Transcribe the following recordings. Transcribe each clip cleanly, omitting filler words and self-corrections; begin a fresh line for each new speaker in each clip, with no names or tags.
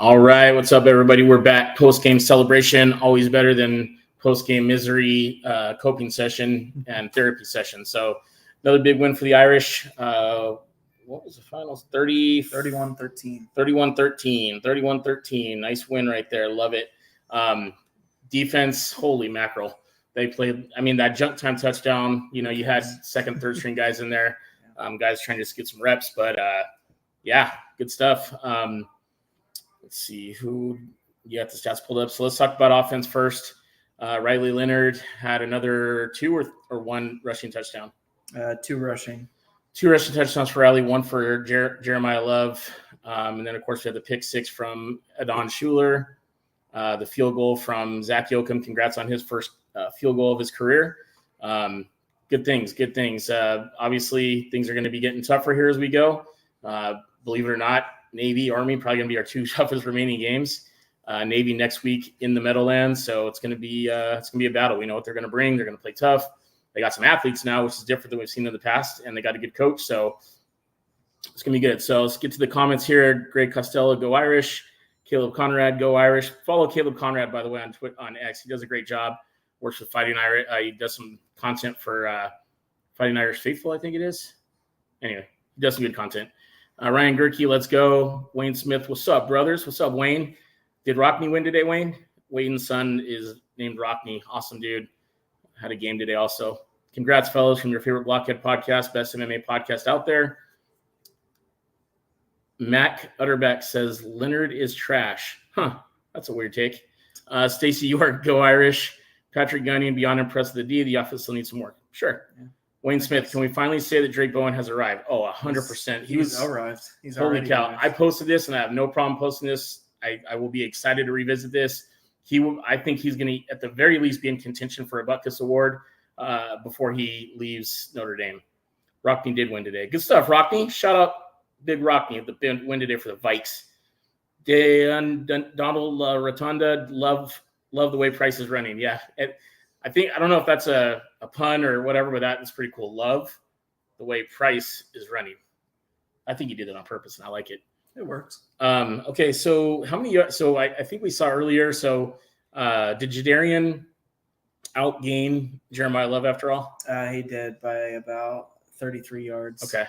All right, what's up, everybody? We're back. Post-game celebration, always better than post-game misery, coping session and therapy session. So another big win for the Irish. What was the finals?
31-13.
31-13. Nice win right there. Love it. Defense, holy mackerel. They played, that junk time touchdown, you had second, third string guys in there, guys trying to just get some reps. But, yeah, good stuff. Let's see who you got the stats pulled up. So let's talk about offense first. Riley Leonard had another two or one rushing touchdown.
Two rushing
touchdowns for Riley, one for Jeremiah Love. And then, of course, we had the pick six from Adon Shuler, the field goal from Zach Yoakum. Congrats on his first field goal of his career. Good things. Obviously, things are going to be getting tougher here as we go. Believe it or not, Navy, Army, probably going to be our two toughest remaining games. Navy next week in the Meadowlands, so it's going to be a battle. We know what they're going to bring. They're going to play tough. They got some athletes now, which is different than we've seen in the past, and they got a good coach, so it's going to be good. So let's get to the comments here. Greg Costello, go Irish. Caleb Conrad, go Irish. Follow Caleb Conrad, by the way, on X. He does a great job. Works with Fighting Irish. He does some content for Fighting Irish Faithful, I think it is. Anyway, he does some good content. Ryan Gerke, let's go. Wayne Smith, what's up, brothers? What's up, Wayne? Did Rockney win today, Wayne? Wayne's son is named Rockney. Awesome dude. Had a game today also. Congrats, fellows, from your favorite Blockhead podcast, best MMA podcast out there. Mac Utterbeck says, Leonard is trash. That's a weird take. Stacy York, go Irish. Patrick Gunning, beyond impressed with the D. The offense still needs some work. Sure. Yeah. Wayne Smith, can we finally say that Drake Bowen has arrived? Oh, 100%.
He's arrived.
He's holy cow. Arrived. I posted this, and I have no problem posting this. I will be excited to revisit this. I think he's going to, at the very least, be in contention for a Butkus Award before he leaves Notre Dame. Rockney did win today. Good stuff, Rockney. Shout out Big Rockney, the win today for the Vikes. Donald Rotunda, love the way Price is running. Yeah. I don't know if that's a pun or whatever, but that is pretty cool. Love the way Price is running. I think he did it on purpose, and I like it.
It works.
Okay, so how many? So I think we saw earlier. So did Jadarian outgain Jeremiah Love after all?
He did by about 33 yards.
Okay.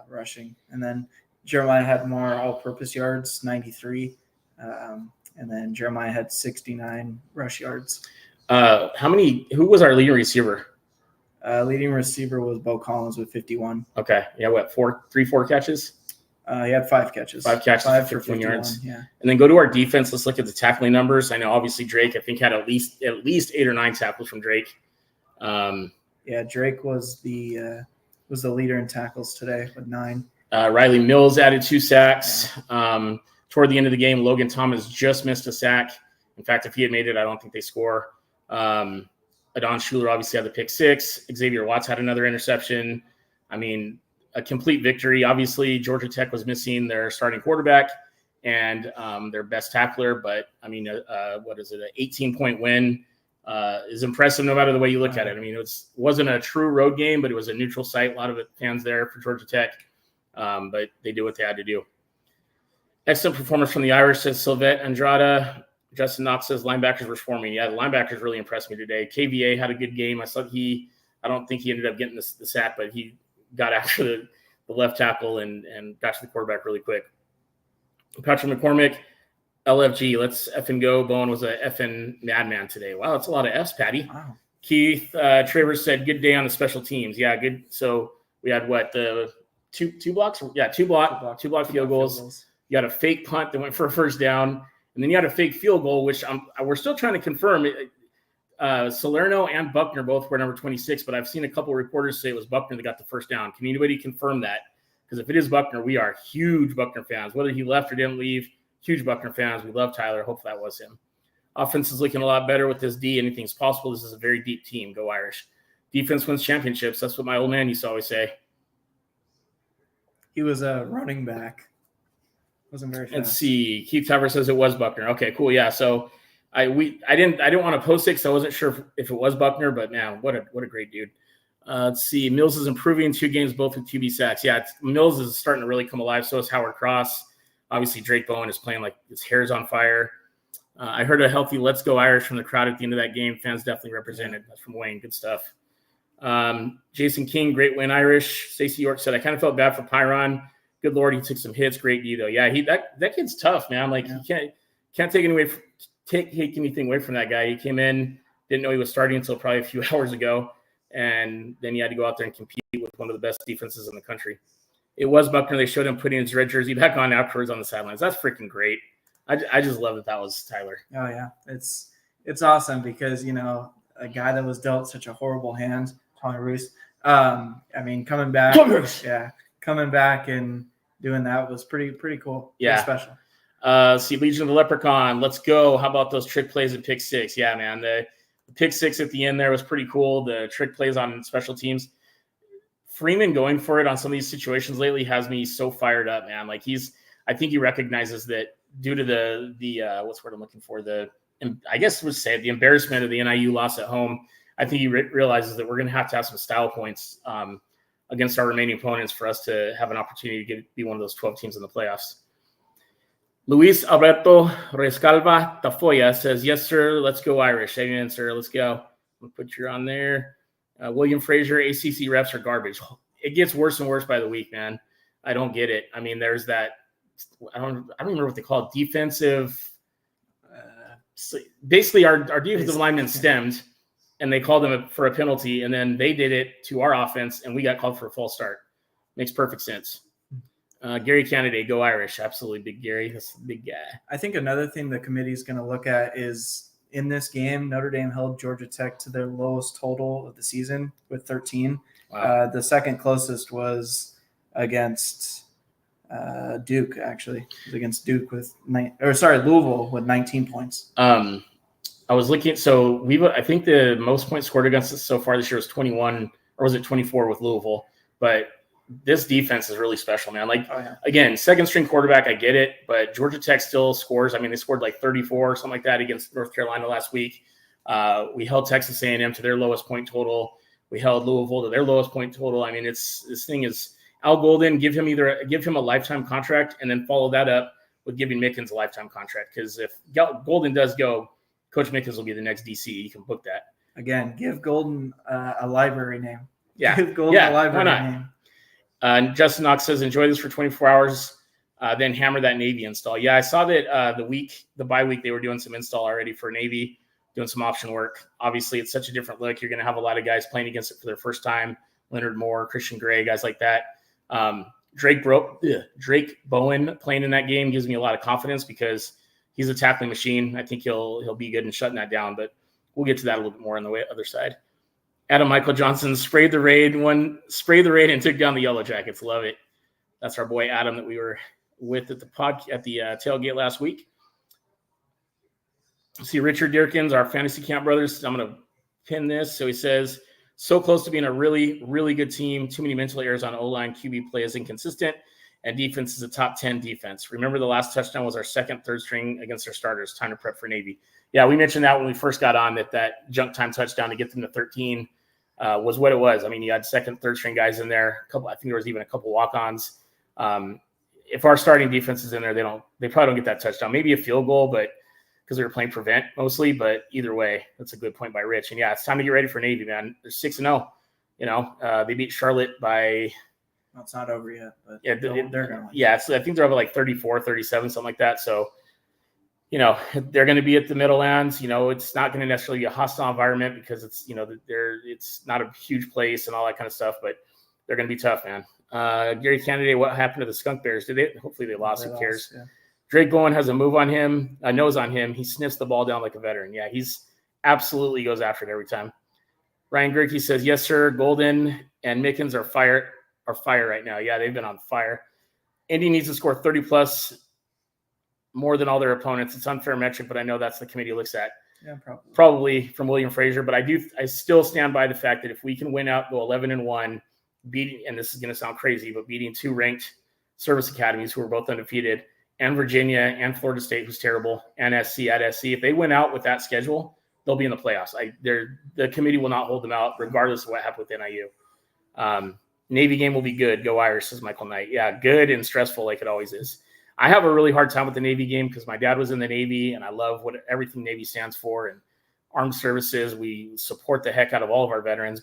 Rushing, and then Jeremiah had more all-purpose yards, 93, and then Jeremiah had 69 rush yards.
Who was our leading receiver?
Leading receiver was Bo Collins with 51.
Okay. Yeah, what, 4 catches?
He had 5 catches.
5 catches, 15 yards.
Yeah.
And then go to our defense. Let's look at the tackling numbers. I know obviously Drake, I think, had at least 8 or 9 tackles from Drake.
Drake was the leader in tackles today with 9.
Riley Mills added 2 sacks. Yeah. Toward the end of the game, Logan Thomas just missed a sack. In fact, if he had made it, I don't think they score. Adon Shuler obviously had the pick 6. Xavier Watts had another interception. A complete victory. Obviously, Georgia Tech was missing their starting quarterback and their best tackler. But, what is it, an 18-point win is impressive no matter the way you look at it. It wasn't a true road game, but it was a neutral site. A lot of fans there for Georgia Tech. But they did what they had to do. Excellent performance from the Irish, says Sylvette Andrada. Justin Knox says linebackers were swarming. Yeah, the linebackers really impressed me today. KVA had a good game. I don't think he ended up getting the sack, but he got after the left tackle and got to the quarterback really quick. Patrick McCormick, LFG, let's effing go. Bowen was a effing madman today. Wow, that's a lot of Fs, Patty. Wow. Keith Travers said, good day on the special teams. Yeah, good. So we had the two blocks? Yeah, two block field goals. You got a fake punt that went for a first down. And then you had a fake field goal, which we're still trying to confirm. Salerno and Buckner both were number 26, but I've seen a couple of reporters say it was Buckner that got the first down. Can anybody confirm that? Because if it is Buckner, we are huge Buckner fans. Whether he left or didn't leave, huge Buckner fans. We love Tyler. Hope that was him. Offense is looking a lot better with this D. Anything's possible. This is a very deep team. Go Irish. Defense wins championships. That's what my old man used to always say.
He was a running back. Wasn't very fast.
Let's see. Keith Tucker says it was Buckner. Okay, cool. Yeah. So I didn't want to post it because I wasn't sure if it was Buckner, but man, what a great dude. Let's see. Mills is improving 2 games, both with QB sacks. Yeah, Mills is starting to really come alive. So is Howard Cross. Obviously, Drake Bowen is playing like his hair's on fire. I heard a healthy "Let's Go Irish" from the crowd at the end of that game. Fans definitely represented. That's from Wayne. Good stuff. Jason King, great win, Irish. Stacey York said, I kind of felt bad for Pyron. Good Lord, he took some hits. Great D, though. Yeah, that kid's tough, man. Like, he can't take anything away from that guy. He came in, didn't know he was starting until probably a few hours ago, and then he had to go out there and compete with one of the best defenses in the country. It was Buckner. They showed him putting his red jersey back on afterwards on the sidelines. That's freaking great. I just love that was Tyler.
Oh, yeah. It's awesome because, a guy that was dealt such a horrible hand, Tommy Roos, coming back. Coming back and doing that was pretty cool.
Yeah.
Pretty special.
See, Legion of the Leprechaun. Let's go. How about those trick plays at pick six? Yeah, man. The pick six at the end there was pretty cool. The trick plays on special teams. Freeman going for it on some of these situations lately has me so fired up, man. Like I think he recognizes that due to the what's the word I'm looking for? I guess we'll say the embarrassment of the NIU loss at home. I think he realizes that we're going to have some style points against our remaining opponents for us to have an opportunity to be one of those 12 teams in the playoffs. Luis Alberto Rescalva Tafoya says, yes, sir. Let's go Irish. Amen, sir. Let's go. I'll put you on there. William Frazier, ACC refs are garbage. It gets worse and worse by the week, man. I don't get it. I mean, there's that. I don't remember what they call it. Defensive. Basically, our defensive lineman stemmed, and they called them for a penalty, and then they did it to our offense, and we got called for a false start. Makes perfect sense. Gary Candidate, go Irish. Absolutely, big Gary. That's a big guy.
I think another thing the committee is going to look at is in this game, Notre Dame held Georgia Tech to their lowest total of the season with 13.
Wow.
The second closest was against Duke, actually. It was against Duke with Louisville with 19 points.
I was looking. So I think the most points scored against us so far this year was 21, or was it 24 with Louisville? But this defense is really special, man. Like, again, second string quarterback, I get it, but Georgia Tech still scores. I mean, they scored like 34 or something like that against North Carolina last week. We held Texas A&M to their lowest point total. We held Louisville to their lowest point total. I mean, this thing is Al Golden. Give him a lifetime contract and then follow that up with giving Mickens a lifetime contract. Because if Golden does go, Coach Mickens will be the next DC. You can book that.
Again, give Golden a library name.
Yeah,
give Golden a library name.
Justin Knox says, enjoy this for 24 hours, then hammer that Navy install. Yeah, I saw that the bye week, they were doing some install already for Navy, doing some option work. Obviously, it's such a different look. You're going to have a lot of guys playing against it for their first time. Leonard Moore, Christian Gray, guys like that. Drake Bowen playing in that game gives me a lot of confidence because he's a tackling machine. I think he'll be good in shutting that down, but we'll get to that a little bit more on the other side. Adam Michael Johnson sprayed the raid and took down the Yellow Jackets. Love it. That's our boy Adam that we were with at the tailgate last week. See Richard Deerkins, our fantasy camp brothers. I'm going to pin this. So he says, so close to being a really, really good team. Too many mental errors on O-line. QB play is inconsistent, and defense is a top 10 defense. Remember the last touchdown was our second, third string against our starters. Time to prep for Navy. Yeah, we mentioned that when we first got on that junk time touchdown to get them to 13 was what it was. I mean, you had second, third string guys in there. I think there was even a couple walk-ons. If our starting defense is in there, they probably don't get that touchdown. Maybe a field goal, but because they were playing prevent mostly. But either way, that's a good point by Rich. And yeah, it's time to get ready for Navy, man. They're 6-0. They beat Charlotte by.
Well, it's not over yet, but
yeah,
they're going to.
Yeah, so I think they're over like 34, 37, something like that. So. They're going to be at the Middlelands. It's not going to necessarily be a hostile environment because it's not a huge place and all that kind of stuff, but they're going to be tough, man. Gary Candidate, what happened to the Skunk Bears? Hopefully they lost. Who cares? Yeah. Drake Bowen has a nose on him. He sniffs the ball down like a veteran. Yeah, he's absolutely goes after it every time. Ryan Gerke says, yes, sir. Golden and Mickens are fire right now. Yeah, they've been on fire. Indy needs to score 30 plus more than all their opponents. It's unfair metric, but I know that's the committee looks at.
Yeah,
probably from William Frazier. But I still stand by the fact that if we can win out, go 11-1, beating, and this is going to sound crazy, but beating two ranked service academies who are both undefeated, and Virginia and Florida State, who's terrible, and SC at SC, if they win out with that schedule, they'll be in the playoffs. The committee will not hold them out, regardless of what happened with NIU. Navy game will be good. Go Irish, says Michael Knight. Yeah, good and stressful like it always is. I have a really hard time with the Navy game because my dad was in the Navy, and I love everything Navy stands for and armed services. We support the heck out of all of our veterans,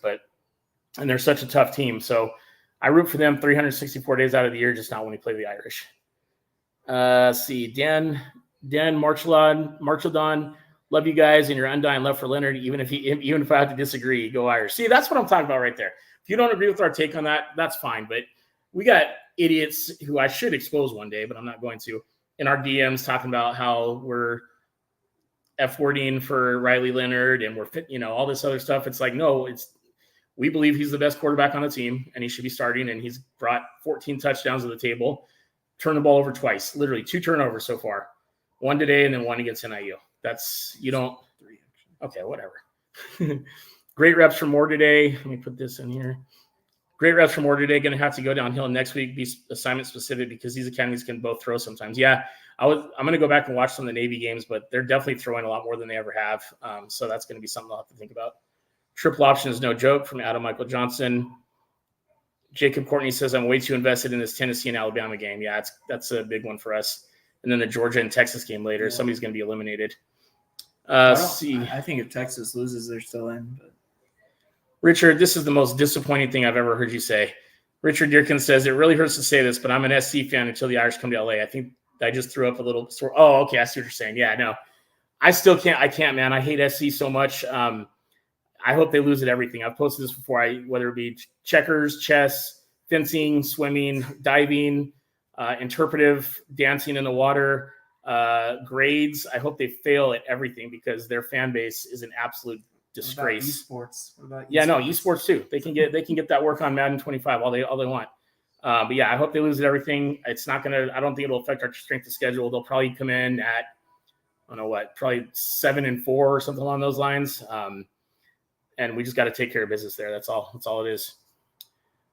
and they're such a tough team. So I root for them 364 days out of the year, just not when we play the Irish. See, Dan Marchaldon, love you guys and your undying love for Leonard, even if I have to disagree, go Irish. See, that's what I'm talking about right there. If you don't agree with our take on that, that's fine. But we got idiots who I should expose one day, but I'm not going to, in our DMs talking about how we're F-wording for Riley Leonard and we're all this other stuff. It's like, no, we believe he's the best quarterback on the team and he should be starting, and he's brought 14 touchdowns to the table, turned the ball over twice, literally 2 turnovers so far, 1 today and then 1 against NIU. Okay, whatever. Great reps for more today. Let me put this in here. Great reps for more today. Going to have to go downhill next week, be assignment specific, because these academies can both throw sometimes. Yeah, I'm going to go back and watch some of the Navy games, but they're definitely throwing a lot more than they ever have. So that's going to be something I'll have to think about. Triple option is no joke from Adam Michael Johnson. Jacob Courtney says, I'm way too invested in this Tennessee and Alabama game. Yeah, that's a big one for us. And then the Georgia and Texas game later. Yeah. Somebody's going to be eliminated.
I think if Texas loses, they're still in. But.
Richard, this is the most disappointing thing I've ever heard you say. Richard Dierkin says, it really hurts to say this, but I'm an SC fan until the Irish come to LA. I think I just threw up a little sore. Oh, okay. I see what you're saying. Yeah, no. I can't, man. I hate SC so much. I hope they lose at everything. I've posted this before. Whether it be checkers, chess, fencing, swimming, diving, interpretive, dancing in the water, grades. I hope they fail at everything because their fan base is an absolute disgrace.
What about esports?
Esports too. They can get that work on Madden 25 all they want. But yeah, I hope they lose at everything. It's not gonna. I don't think it'll affect our strength of schedule. They'll probably come in at, I don't know what, probably 7-4 or something along those lines. And we just got to take care of business there. That's all. That's all it is.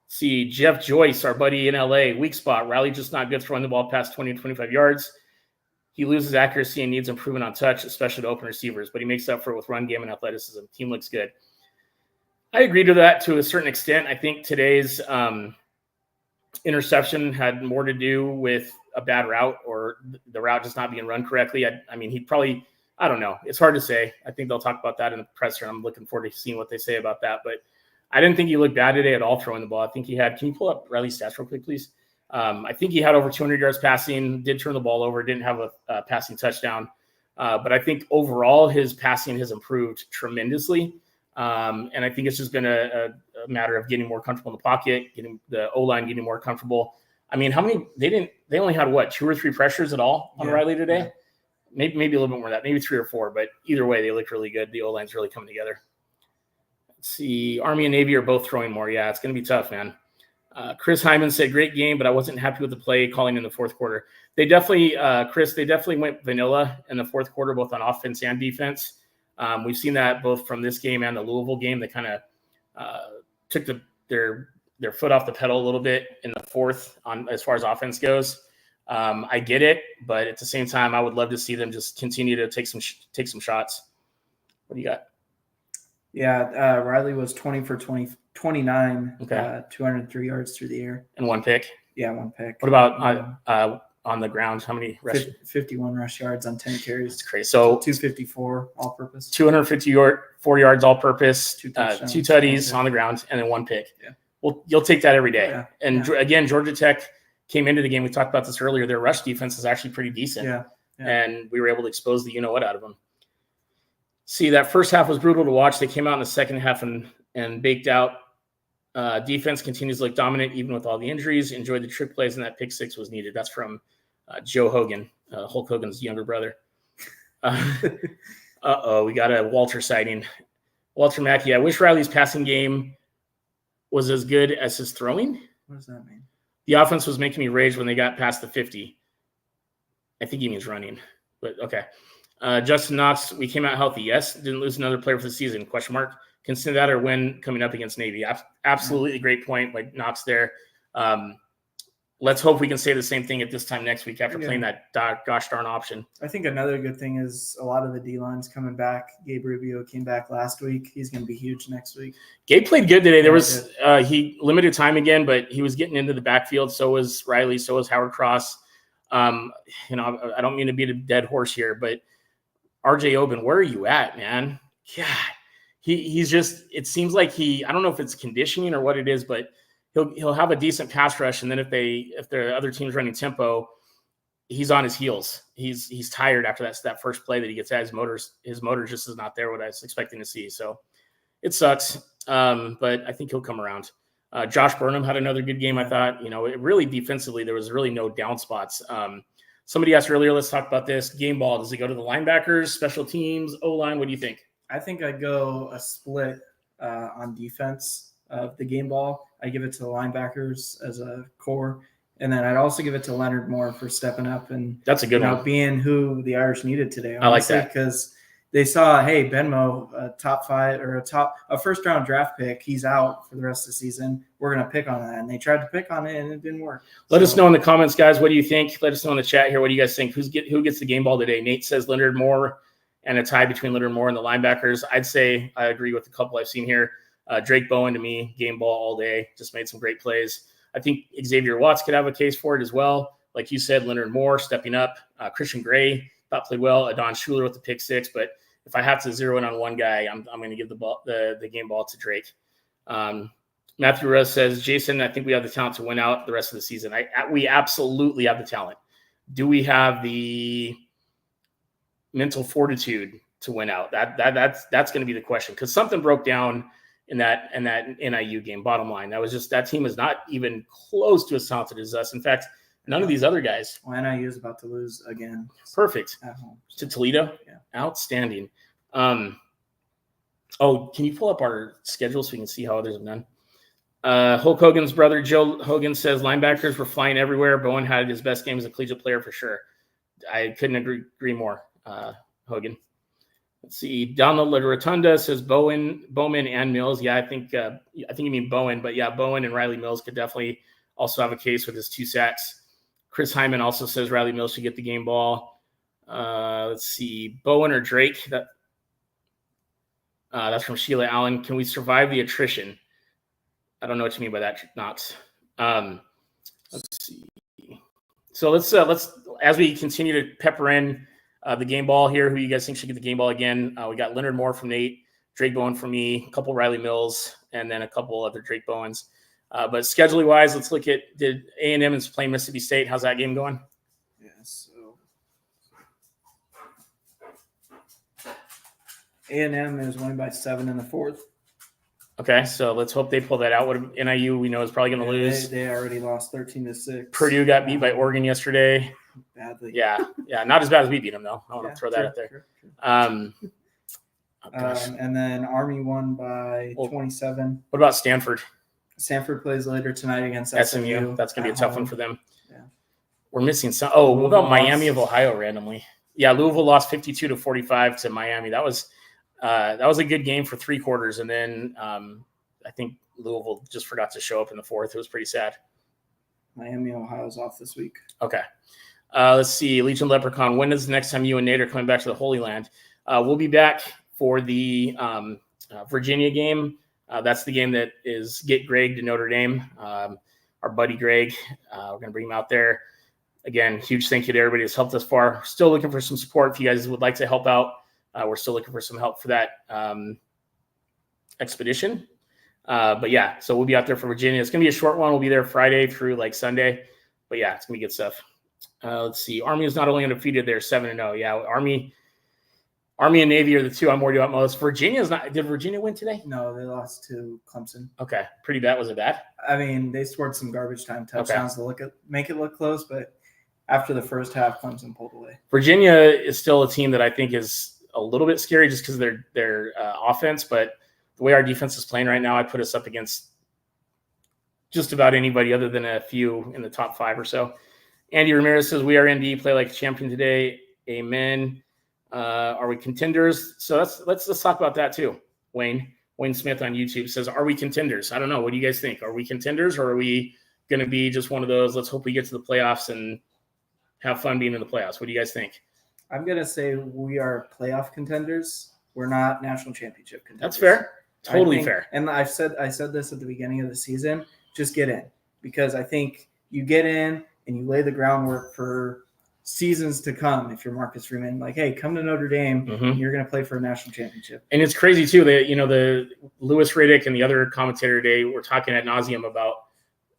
See, Jeff Joyce, our buddy in LA, weak spot. Riley just not good throwing the ball past 20 to 25 yards. He loses accuracy and needs improvement on touch, especially to open receivers, but he makes up for it with run game and athleticism. Team looks good. I agree to that to a certain extent. I think today's interception had more to do with a bad route or the route just not being run correctly. I mean, he'd probably, I don't know. It's hard to say. I think they'll talk about that in the presser. I'm looking forward to seeing what they say about that. But I didn't think he looked bad today at all throwing the ball. I think he had – can you pull up Riley's stats real quick, please? I think he had over 200 yards passing, did turn the ball over, didn't have a passing touchdown. But I think overall his passing has improved tremendously. And I think it's just been a matter of getting more comfortable in the pocket, getting the O-line getting more comfortable. I mean, how many – they only had, what, 2 or 3 pressures at all on Riley today? Yeah. Maybe a little bit more than that, maybe 3 or 4. But either way, they look really good. The O-line's really coming together. Let's see. Army and Navy are both throwing more. Yeah, it's going to be tough, man. Chris Hyman said, great game, but I wasn't happy with the play calling in the fourth quarter. They definitely, Chris, went vanilla in the fourth quarter, both on offense and defense. We've seen that both from this game and the Louisville game. They kind of took their foot off the pedal a little bit in the fourth on as far as offense goes. I get it, but at the same time, I would love to see them just continue to take some shots. What do you got?
Yeah, Riley was 20 for 29, okay. 203 yards through the air.
And 1 pick?
Yeah, 1 pick.
What about on the ground? How many rush?
51 rush yards on 10 carries.
That's crazy. So
254 all-purpose.
254 yards all-purpose, 2 tutties on the ground, and then 1 pick. Yeah. Well, you'll take that every day. Yeah. And again, Georgia Tech came into the game. We talked about this earlier. Their rush defense is actually pretty decent. Yeah. And we were able to expose the you-know-what out of them. See, that first half was brutal to watch. They came out in the second half and baked out. Defense continues to look dominant even with all the injuries. Enjoyed the trick plays, and that pick 6 was needed. That's from Joe Hogan, Hulk Hogan's younger brother. We got a Walter sighting. Walter Mackey, I wish Riley's passing game was as good as his throwing.
What does that mean?
The offense was making me rage when they got past the 50. I think he means running, but okay. Justin Knox, we came out healthy. Yes. Didn't lose another player for the season. ? Consider that or win coming up against Navy. Absolutely great point by Knox there. Let's hope we can say the same thing at this time next week after playing that gosh darn option.
I think another good thing is a lot of the D-line's coming back. Gabe Rubio came back last week. He's going to be huge next week.
Gabe played good today. There was he limited time again, but he was getting into the backfield. So was Riley. So was Howard Cross. You know, I don't mean to beat a dead horse here, but RJ Oben, where are you at, man? God, he's just. It seems like I don't know if it's conditioning or what it is, but he'll have a decent pass rush, and then if the other team's running tempo, he's on his heels. He's tired after that first play that he gets at. His motor just is not there what I was expecting to see. So it sucks, but I think he'll come around. Josh Burnham had another good game, I thought. You know, it really defensively, there was really no down spots. Somebody asked earlier, let's talk about this. Game ball, does it go to the linebackers, special teams, O-line? What do you think?
I think I go a split on defense of the game ball. I give it to the linebackers as a core. And then I'd also give it to Leonard Moore for stepping up and
that's a good one.
Being who the Irish needed today.
Honestly, I like that
because they saw, hey, Benmo, a top 5 or a first round draft pick, he's out for the rest of the season. We're going to pick on that, and they tried to pick on it, and it didn't work.
Let us know in the comments, guys. What do you think? Let us know in the chat here. What do you guys think? Who gets the game ball today? Nate says Leonard Moore, and a tie between Leonard Moore and the linebackers. I'd say I agree with the couple I've seen here. Drake Bowen, to me, game ball all day. Just made some great plays. I think Xavier Watts could have a case for it as well. Like you said, Leonard Moore stepping up. Christian Gray thought played well. Adon Shuler with the pick 6. But if I have to zero in on one guy, I'm going to give the game ball to Drake. Matthew Rose says, Jason, I think we have the talent to win out the rest of the season. We absolutely have the talent. Do we have the mental fortitude to win out? That's going to be the question, because something broke down in that NIU game. Bottom line, that team is not even close to as talented as us. In fact, none of these other guys.
Well, NIU is about to lose again.
Perfect.
At home.
To Toledo.
Yeah.
Outstanding. Can you pull up our schedule so we can see how others have done? Hulk Hogan's brother Joe Hogan says linebackers were flying everywhere. Bowen had his best game as a collegiate player for sure. I couldn't agree more. Hogan. Let's see. Donald La Rotunda says Bowman and Mills. Yeah, I think you mean Bowen, but yeah, Bowen and Riley Mills could definitely also have a case with his 2 sacks. Chris Hyman also says Riley Mills should get the game ball. Let's see. Bowen or Drake. That's from Sheila Allen. Can we survive the attrition? I don't know what you mean by that, Knox. Let's see. So let's as we continue to pepper in the game ball here, who you guys think should get the game ball again? We got Leonard Moore from Nate, Drake Bowen from me, a couple Riley Mills, and then a couple other Drake Bowens. But scheduling wise, let's look at, did A&M is playing Mississippi State. How's that game going?
Yeah, so A&M is winning by 7 in the 4th.
Okay, so let's hope they pull that out. What NIU we know is probably going to lose.
They already lost 13-6.
Purdue got beat by Oregon yesterday.
Badly.
Yeah, not as bad as we beat them though. I want to throw that out there.
True.
And
then Army won by 27.
What about Stanford?
Stanford plays later tonight against
SMU. That's going to be a tough one for them.
Yeah.
We're missing some. Oh, what about Miami of Ohio randomly? Yeah, Louisville lost 52-45 to Miami. That was a good game for 3 quarters, and then I think Louisville just forgot to show up in the 4th. It was pretty sad.
Miami, Ohio's off this week.
Okay. Let's see. Legion Leprechaun. When is the next time you and Nate are coming back to the Holy Land? We'll be back for the Virginia game. That's the game that is get Greg to Notre Dame. Our buddy Greg. We're going to bring him out there. Again, huge thank you to everybody that's helped us far. Still looking for some support. If you guys would like to help out, we're still looking for some help for that expedition. But yeah, so we'll be out there for Virginia. It's going to be a short one. We'll be there Friday through like Sunday. But yeah, it's going to be good stuff. Let's see. Army is not only undefeated, they're 7-0. Yeah, Army and Navy are the 2 I'm worried about most. Virginia's not. Did Virginia win today?
No, they lost to Clemson.
Okay, pretty bad. Was it bad?
I mean, they scored some garbage time touchdowns to make it look close, but after the first half, Clemson pulled away.
Virginia is still a team that I think is a little bit scary just because of their offense, but the way our defense is playing right now, I put us up against just about anybody other than a few in the top 5 or so. Andy Ramirez says, we are ND, play like a champion today. Amen. Are we contenders? So let's talk about that too. Wayne Smith on YouTube says, are we contenders? I don't know. What do you guys think? Are we contenders, or are we going to be just one of those, let's hope we get to the playoffs and have fun being in the playoffs? What do you guys think?
I'm going to say we are playoff contenders. We're not national championship contenders.
That's fair. Totally fair.
And I said this at the beginning of the season, just get in, because I think you get in and you lay the groundwork for seasons to come. If you're Marcus Freeman, like, hey, come to Notre Dame, and you're going to play for a national championship.
And it's crazy too that the Lewis Riddick and the other commentator today were talking ad nauseum about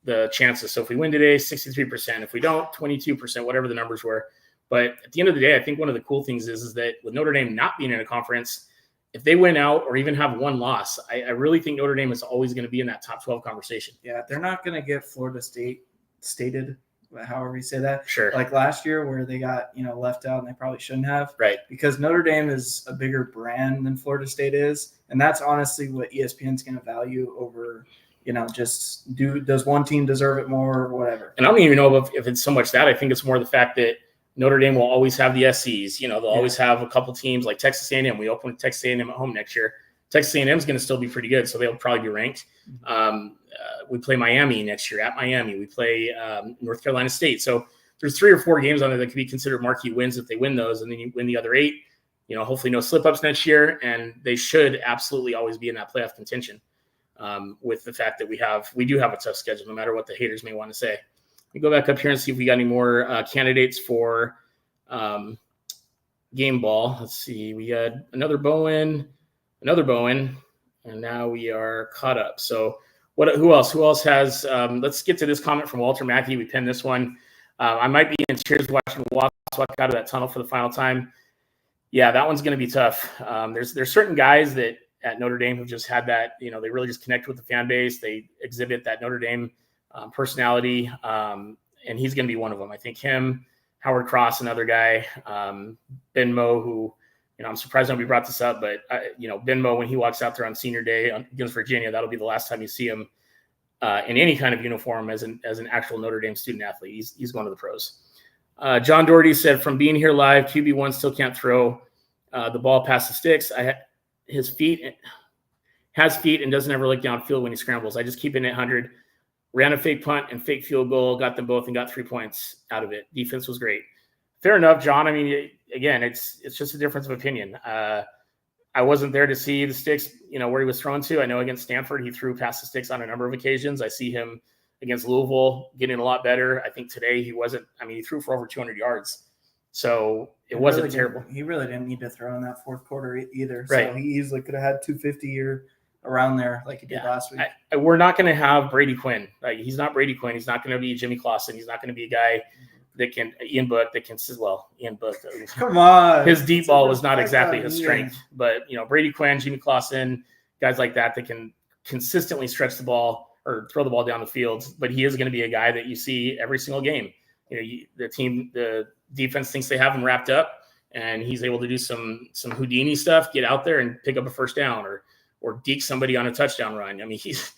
the chances. So if we win today, 63%. If we don't, 22%, whatever the numbers were. But at the end of the day, I think one of the cool things is that with Notre Dame not being in a conference, if they win out or even have one loss, I really think Notre Dame is always going to be in that top 12 conversation.
Yeah, they're not going to get Florida State stated, however you say that.
Sure.
Like last year where they got, left out and they probably shouldn't have.
Right.
Because Notre Dame is a bigger brand than Florida State is. And that's honestly what ESPN's going to value over, does one team deserve it more or whatever.
And I don't even know if it's so much that. I think it's more the fact that Notre Dame will always have the SCs. They'll always have a couple teams like Texas A&M. We open with Texas A&M at home next year. Texas A&M is going to still be pretty good, so they'll probably be ranked. We play Miami next year at Miami. We play North Carolina State. So there's 3 or 4 games on there that could be considered marquee wins if they win those, and then you win the other 8. Hopefully no slip-ups next year, and they should absolutely always be in that playoff contention with the fact that we do have a tough schedule, no matter what the haters may want to say. Let me go back up here and see if we got any more candidates for game ball. Let's see. We got another Bowen, and now we are caught up. So who else? Who else has let's get to this comment from Walter Mackey. We pinned this one. I might be in tears watching Watts walk out of that tunnel for the final time. Yeah, that one's going to be tough. There's certain guys that at Notre Dame who've just had that, they really just connect with the fan base. They exhibit that Notre Dame personality, and he's going to be one of them. I think him, Howard Cross, another guy, Ben Moe, who, I'm surprised nobody brought this up, but Ben Moe, when he walks out there on senior day against Virginia, that'll be the last time you see him in any kind of uniform as an actual Notre Dame student athlete. He's going to the pros. John Doherty said, from being here live, QB1 still can't throw the ball past the sticks. His feet and doesn't ever look downfield when he scrambles. I just keep it at 100. Ran a fake punt and fake field goal, got them both and got 3 points out of it. Defense was great. Fair enough, John. I mean, again, it's just a difference of opinion. I wasn't there to see the sticks, where he was thrown to. I know against Stanford, he threw past the sticks on a number of occasions. I see him against Louisville getting a lot better. I think today he threw for over 200 yards. So it wasn't terrible.
He really didn't need to throw in that fourth quarter either.
Right.
So he easily could have had 250 or around there like he did last week.
We're not going to have Brady Quinn. Like, he's not Brady Quinn. He's not going to be Jimmy Clausen. He's not going to be a guy that can Ian Book. Come on.
His
deep ball was not exactly his strength, but Brady Quinn, Jimmy Clausen, guys like that can consistently stretch the ball or throw the ball down the field. But he is going to be a guy that you see every single game. The defense thinks they have him wrapped up, and he's able to do some Houdini stuff, get out there and pick up a first down or deke somebody on a touchdown run. I mean, he's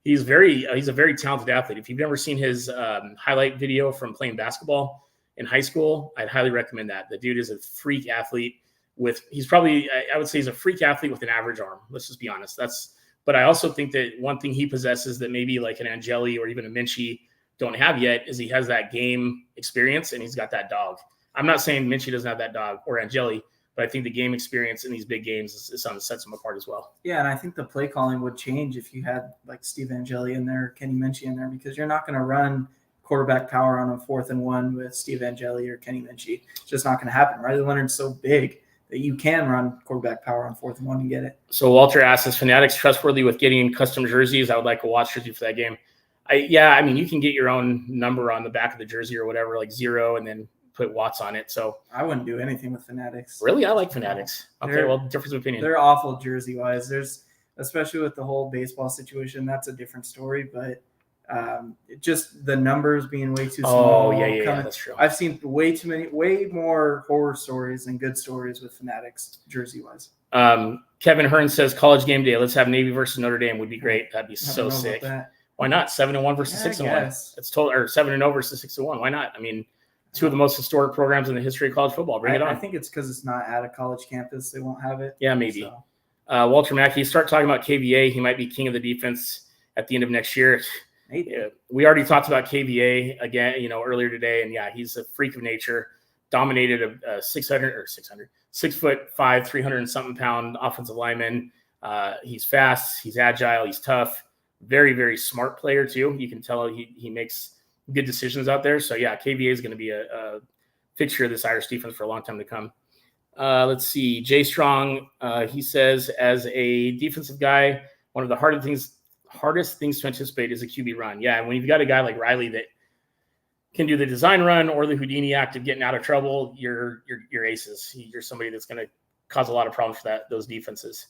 a very talented athlete. If you've never seen his highlight video from playing basketball in high school, I'd highly recommend that. The dude is a freak athlete I would say he's a freak athlete with an average arm. Let's just be honest. But I also think that one thing he possesses that maybe like an Angeli or even a Minchie don't have yet is he has that game experience and he's got that dog. I'm not saying Minchie doesn't have that dog or Angeli, but I think the game experience in these big games is something that sets him apart as well.
Yeah, and I think the play calling would change if you had like Steve Angeli in there, Kenny Minchie in there, because you're not going to run quarterback power on a 4th and 1 with Steve Angeli or Kenny Minchie. It's just not going to happen. Riley Leonard's so big that you can run quarterback power on 4th and 1 and get it.
So Walter asks, is Fanatics trustworthy with getting custom jerseys? I would like a watch jersey for that game. I mean, you can get your own number on the back of the jersey or whatever, like 0, and then put Watts on it. So
I wouldn't do anything with Fanatics.
Really? I like Fanatics. Okay, well, difference of opinion.
They're awful jersey-wise. Especially with the whole baseball situation, that's a different story, but just the numbers being way too small.
Oh, yeah, that's true.
I've seen way more horror stories than good stories with Fanatics jersey-wise.
Kevin Hearn says college game day. Let's have Navy versus Notre Dame would be great. That'd be so sick. Why not? 7-1 versus 6-1. It's total, or 7-0 versus 6-1. Why not? I mean, 2 of the most historic programs in the history of college football. Bring it on.
I think it's because it's not at a college campus. They won't have it.
Yeah, maybe. So. Walter Mackey, start talking about KVA. He might be king of the defense at the end of next year. Yeah, we already talked about KVA again, earlier today, and yeah, he's a freak of nature. Dominated a 6 foot 5, 300 and something pound offensive lineman. He's fast, he's agile, he's tough. Very, very smart player too. You can tell he makes good decisions out there. So yeah, KVA is going to be a fixture of this Irish defense for a long time to come. Let's see. Jay Strong, he says, as a defensive guy, one of the hardest things to anticipate is a QB run. Yeah, and when you've got a guy like Riley that can do the design run or the Houdini act of getting out of trouble, you're aces. You're somebody that's going to cause a lot of problems for those defenses.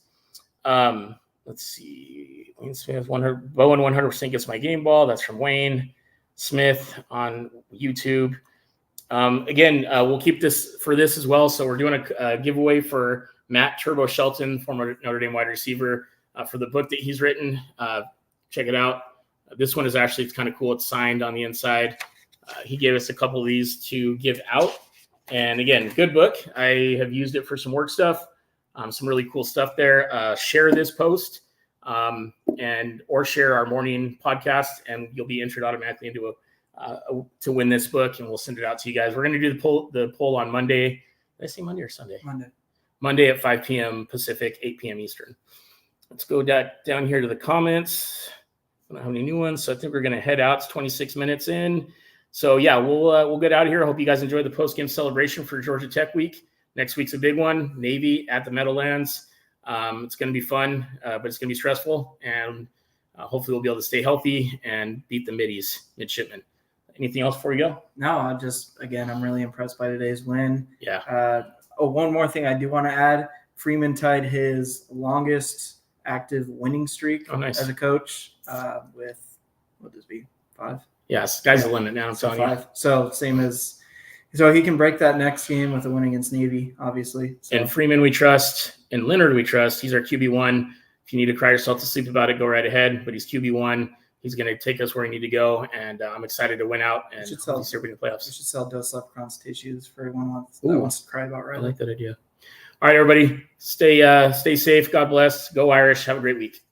Let's see. Wayne Smith, Bowen 100% gets my game ball. That's from Wayne Smith on YouTube. Again, we'll keep this for this as well. So we're doing a giveaway for Matt Turbo Shelton, former Notre Dame wide receiver, for the book that he's written. Check it out. This one is actually, it's kind of cool. It's signed on the inside. He gave us a couple of these to give out. And again, good book. I have used it for some work stuff, some really cool stuff there. Share this post or share our morning podcast, and you'll be entered automatically into to win this book, and we'll send it out to you guys. We're going to do the poll on Monday. Did I say Monday or Sunday? Monday at 5 p.m. Pacific, 8 p.m. Eastern. Let's go down here to the comments. I don't have any new ones, so I think we're going to head out. It's 26 minutes in. So yeah, we'll get out of here. I hope you guys enjoy the post-game celebration for Georgia Tech week. Next week's a big one. Navy at the Meadowlands. It's going to be fun, but it's going to be stressful, and hopefully we'll be able to stay healthy and beat the midshipmen. Anything else before you go?
No, I'm really impressed by today's win.
Yeah.
One more thing I do want to add. Freeman tied his longest active winning streak as a coach with, what does it be, 5?
Yeah, sky's the limit now. I'm telling
5.
you.
So he can break that next game with a win against Navy, obviously. So.
And Freeman we trust, and Leonard we trust. He's our QB1. If you need to cry yourself to sleep about it, go right ahead. But he's QB1. He's going to take us where we need to go, and I'm excited to win out and see everybody in the playoffs.
We should sell Dos Leprechauns tissues for everyone that wants to cry about Riley.
I like that idea. All right, everybody, stay safe. God bless. Go Irish. Have a great week.